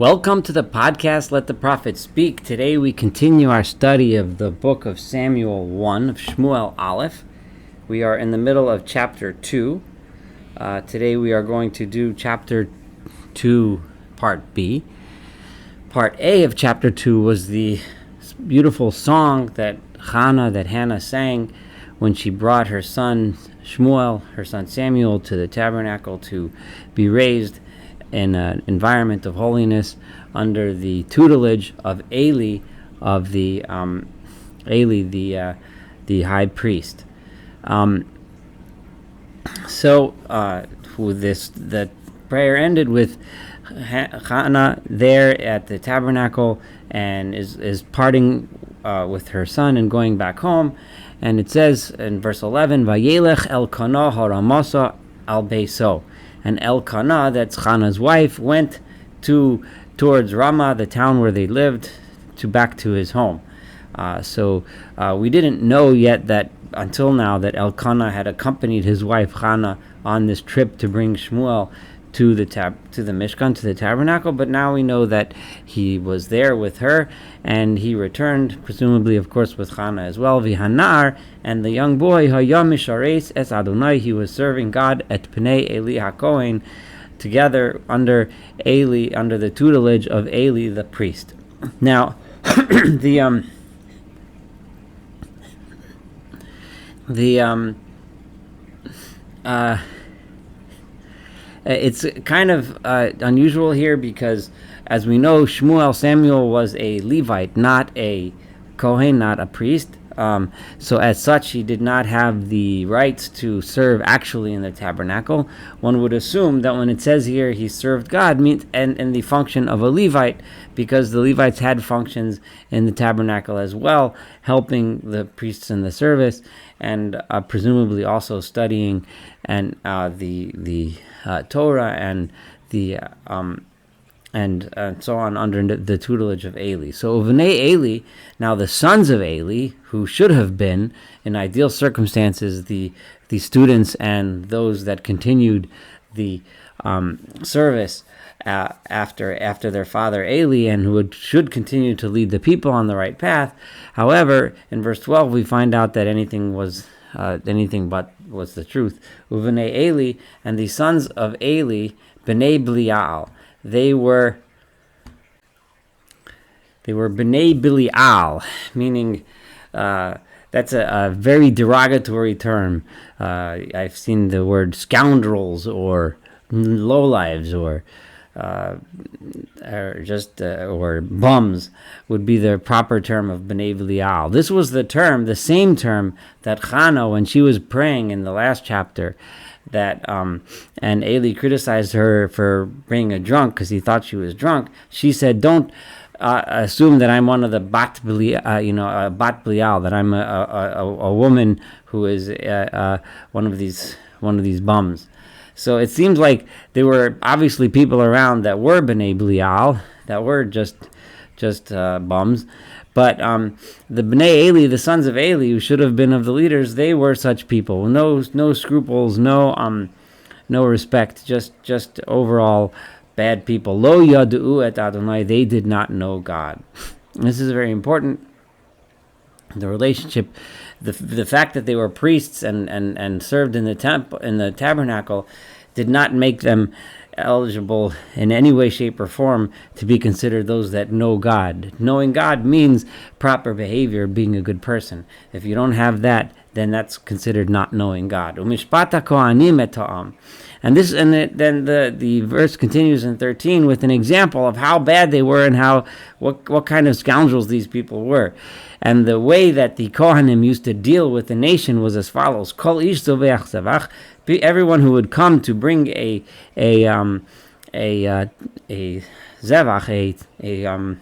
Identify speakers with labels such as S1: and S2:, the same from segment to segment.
S1: Welcome to the podcast, Let the Prophet Speak. Today we continue our study of the book of Samuel 1 of Shmuel Aleph. We are in the middle of chapter 2. Today we are going to do chapter 2, part B. Part A of chapter 2 was the beautiful song that Hannah sang when she brought her son Shmuel, her son Samuel, to the tabernacle to be raised in an environment of holiness under the tutelage of Eli, the high priest. The prayer ended with Hannah there at the tabernacle and is parting with her son and going back home. And it says in verse 11, "Vayelech Elkanah haramasa al beiso." And Elkanah, that's Hannah's wife, went towards Ramah, the town where they lived, back to his home. We didn't know yet that until now that Elkanah had accompanied his wife Hannah on this trip to bring Shmuel to the Mishkan, to the tabernacle. But now we know that he was there with her, and he returned, presumably, of course, with Hannah as well. Vihanar, and the young boy, Hayam Mishares es Adonai, he was serving God at Pnei Eli HaKohen, together under the tutelage of Eli the priest. Now, it's kind of unusual here because, as we know, Samuel was a Levite, not a Kohen, not a priest. So as such, he did not have the rights to serve actually in the tabernacle. One would assume that when it says here he served God, means and the function of a Levite, because the Levites had functions in the tabernacle as well, helping the priests in the service, and presumably also studying and the Torah and so on under the tutelage of Eli. So Uvnei Eli, now the sons of Eli, who should have been, in ideal circumstances, the students and those that continued the service after their father Eli, and who should continue to lead the people on the right path. However, in verse 12 we find out that anything but was the truth. Uvnei Eli, and the sons of Eli, Bnei Belial. They were Bnei Belial, meaning that's a very derogatory term. I've seen the word scoundrels or lowlives or bums would be the proper term of Bnei Belial. This was the same term that Hannah, when she was praying in the last chapter, that and Eli criticized her for being a drunk because he thought she was drunk. She said, "Don't assume that I'm one of the bat Belial, bat Belial, that I'm a woman who is one of these bums." So it seems like there were obviously people around that were Bnei Belial, that were just bums. But the Bnei Eli, the sons of Eli, who should have been of the leaders, they were such people. No scruples, no respect, just overall bad people. Lo yadu'u et Adonai, they did not know God. This is very important. The relationship, the fact that they were priests and served in the tabernacle, did not make them eligible in any way, shape, or form to be considered those that know God. Knowing God means proper behavior, being a good person. If you don't have that, then that's considered not knowing God. Umishpata kohanim et ha'am. And then the verse continues in 13 with an example of how bad they were and what kind of scoundrels these people were. And the way that the Kohanim used to deal with the nation was as follows: Kol ish zoveach zavach, everyone who would come to bring a zevach, a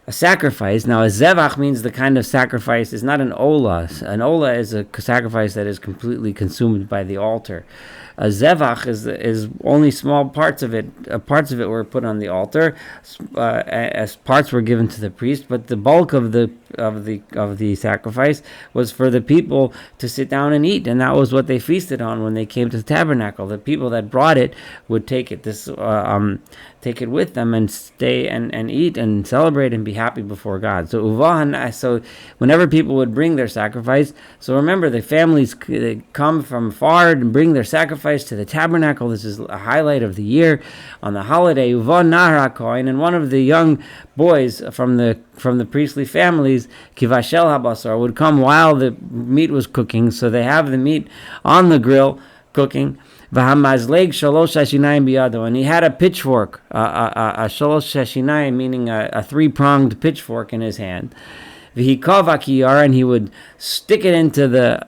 S1: sacrifice. Now, a zevach means the kind of sacrifice is not an olah. An olah is a sacrifice that is completely consumed by the altar. A zevach is only small parts of it. Parts of it were put on the altar, as parts were given to the priest. But the bulk of the sacrifice was for the people to sit down and eat, and that was what they feasted on when they came to the tabernacle. The people that brought it would take it. take it with them and stay and eat and celebrate and be happy before God. So whenever people would bring their sacrifice, so remember the families, they come from far and bring their sacrifice to the tabernacle. This is a highlight of the year on the holiday. And one of the young boys from the priestly families, kivashel habasar, would come while the meat was cooking. So they have the meat on the grill cooking. And he had a pitchfork, a shalosh shashinayim, meaning a three-pronged pitchfork in his hand. And he would stick it into the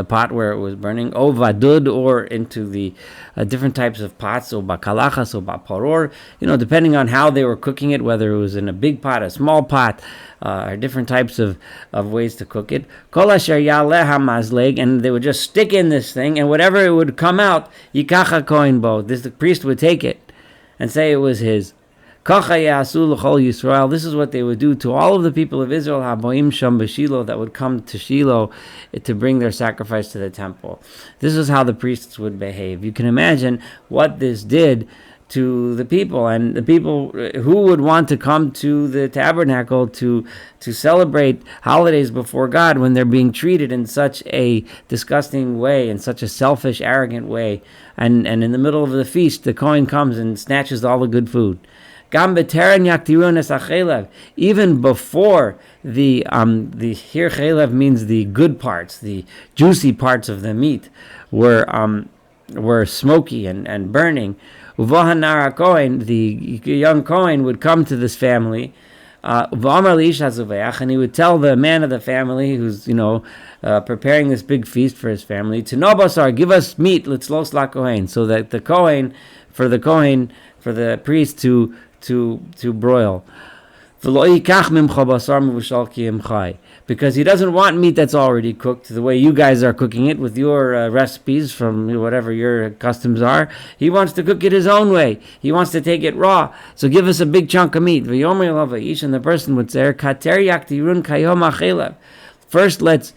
S1: pot where it was burning, o vadud, or into the different types of pots, o bakalachas, o baparor, depending on how they were cooking it, whether it was in a big pot, a small pot, or different types of ways to cook it. Kol asher yaleh hamazleg, and they would just stick in this thing, and whatever it would come out, yikacha kohen bo, the priest would take it and say it was his. This is what they would do to all of the people of Israel, haboim sham b'Shiloh, that would come to Shiloh to bring their sacrifice to the temple. This is how the priests would behave. You can imagine what this did to the people, and the people who would want to come to the tabernacle to celebrate holidays before God when they're being treated in such a disgusting way, in such a selfish, arrogant way. And in the middle of the feast, the Kohen comes and snatches all the good food. Even before the here chelev means the good parts, the juicy parts of the meat were smoky and burning. Uvahanara Kohen, the young Kohen, would come to this family, and he would tell the man of the family who's preparing this big feast for his family, to no basar, give us meat, let's los la Kohen, so that the priest to broil. Because he doesn't want meat that's already cooked the way you guys are cooking it with your recipes from whatever your customs are. He wants to cook it his own way. He wants to take it raw. So give us a big chunk of meat. And the person would say, first, let's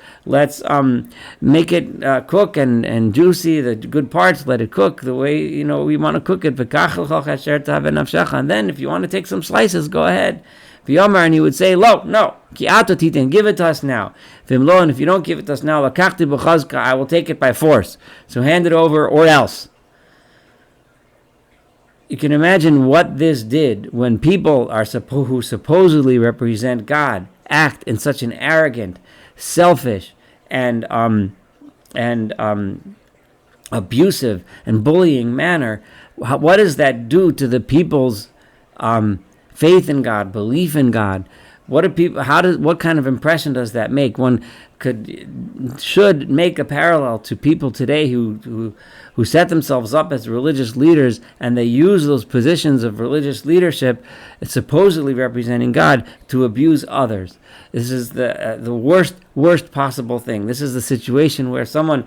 S1: make it cook and juicy, the good parts. Let it cook the way we want to cook it. And then, if you want to take some slices, go ahead. And he would say, no, give it to us now. And if you don't give it to us now, I will take it by force. So hand it over, or else. You can imagine what this did when people who supposedly represent God act in such an arrogant, selfish, and abusive and bullying manner. What does that do to the people's faith in God, belief in God? What kind of impression does that make? One should make a parallel to people today who set themselves up as religious leaders, and they use those positions of religious leadership, supposedly representing God, to abuse others. This is the worst possible thing. This is the situation where someone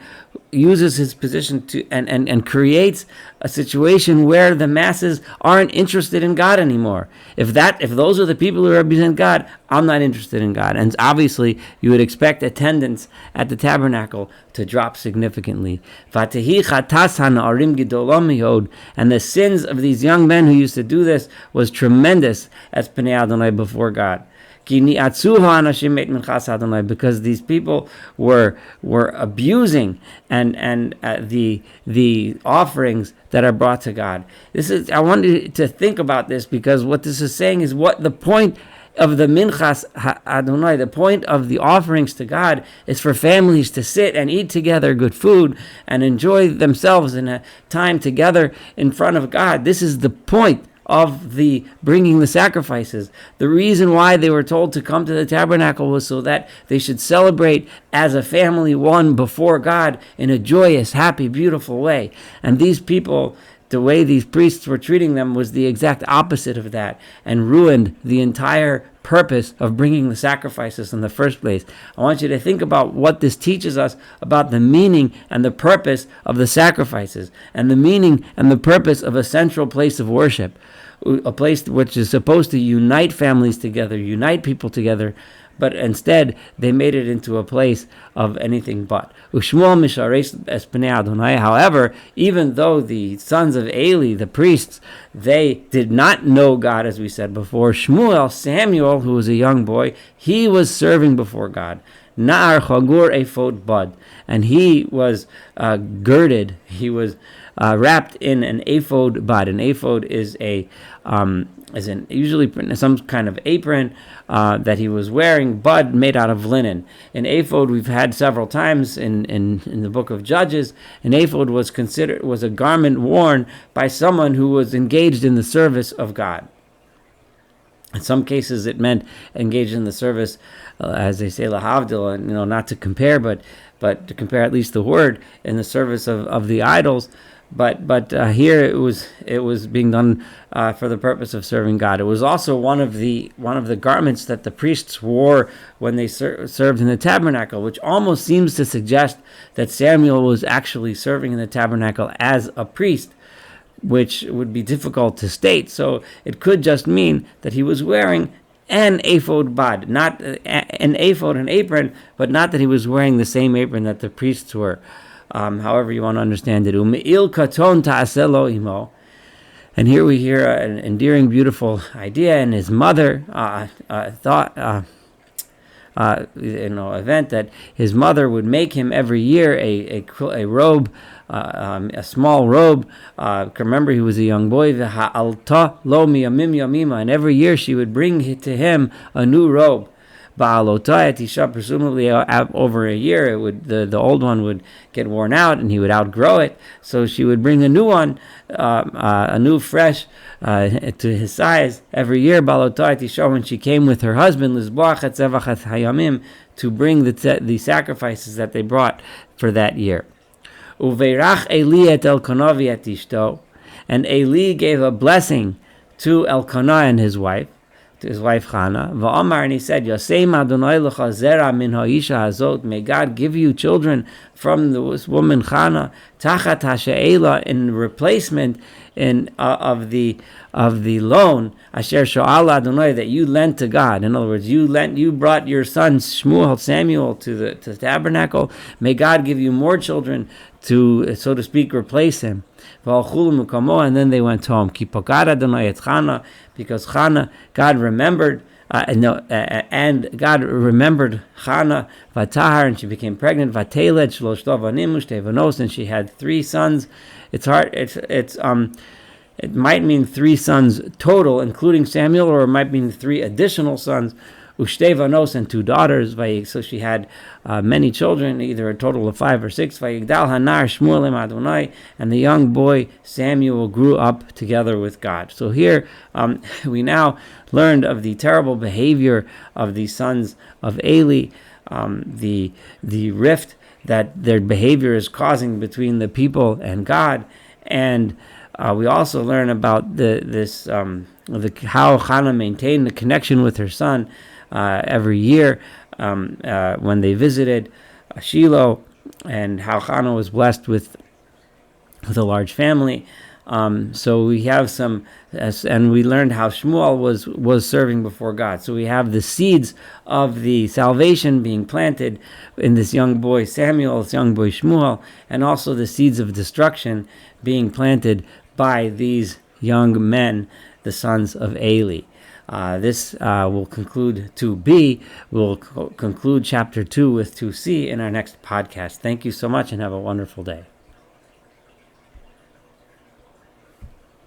S1: uses his position to and creates a situation where the masses aren't interested in God anymore. If those are the people who represent God, I'm not interested in God. And obviously, you would expect attendance at the tabernacle to drop significantly. And the sins of these young men who used to do this was tremendous as Pnei Adonai before God. Because these people were abusing and the offerings that are brought to God. I want you to think about this, because what this is saying is what the point of the minchas Adonai, the point of the offerings to God, is for families to sit and eat together good food and enjoy themselves in a time together in front of God. This is the point of the bringing the sacrifices. The reason why they were told to come to the tabernacle was so that they should celebrate as a family, one before God, in a joyous, happy, beautiful way. And these people, the way these priests were treating them, was the exact opposite of that, and ruined the entire purpose of bringing the sacrifices in the first place. I want you to think about what this teaches us about the meaning and the purpose of the sacrifices, and the meaning and the purpose of a central place of worship, a place which is supposed to unite families together, unite people together, but instead they made it into a place of anything but. However, even though the sons of Eli, the priests, they did not know God, as we said before, Shmuel, Samuel, who was a young boy, he was serving before God. Na'ar chagur ephod bud, and he was girded. He was wrapped in an ephod bud. An ephod is usually some kind of apron that he was wearing, bud made out of linen. An ephod we've had several times in the book of Judges. An ephod was a garment worn by someone who was engaged in the service of God. In some cases, it meant engaged in the service, as they say, lahavdil, and not to compare, but to compare at least the word in the service of the idols. But here it was being done for the purpose of serving God. It was also one of the garments that the priests wore when they served in the tabernacle, which almost seems to suggest that Samuel was actually serving in the tabernacle as a priest, which would be difficult to state. So it could just mean that he was wearing an ephod bad, not an ephod, an apron, but not that he was wearing the same apron that the priests were. However you want to understand it. And here we hear an endearing, beautiful idea, and his mother thought, event that his mother would make him every year a robe, a small robe. Remember, he was a young boy. And every year she would bring to him a new robe. Presumably over a year, the old one would get worn out and he would outgrow it. So she would bring a new one, a new fresh to his size every year. When she came with her husband, to bring the sacrifices that they brought for that year. And Eli gave a blessing to Elkanah and his wife, to his wife Hannah. And he said, may God give you children from this woman Hannah, tachat ha'she'ela, in replacement of the loan, asher sho'ala Adonai, that you lent to God. In other words, you brought your son Samuel to the tabernacle. May God give you more children to, so to speak, replace him. And then they went home. Because God remembered, and God remembered Hannah, Vatahar, and she became pregnant. Vateled shlosh vanim, and she had 3 sons. It's hard. It might mean 3 sons total, including Samuel, or it might mean 3 additional sons. Ushtevanos, and 2 daughters. So she had many children, either a total of 5 or 6. Vayigdal hanar Shmuel em Adonai, and the young boy Samuel grew up together with God. So here we now learned of the terrible behavior of the sons of Eli, the rift that their behavior is causing between the people and God, and we also learn about how Hannah maintained the connection with her son every year when they visited Shiloh, and how Hannah was blessed with a large family. So we have and we learned how Shmuel was serving before God. So we have the seeds of the salvation being planted in this young boy Samuel, this young boy Shmuel, and also the seeds of destruction being planted by these young men, the sons of Eli. This will conclude 2b. We'll conclude chapter 2 with 2c in our next podcast. Thank you so much and have a wonderful day.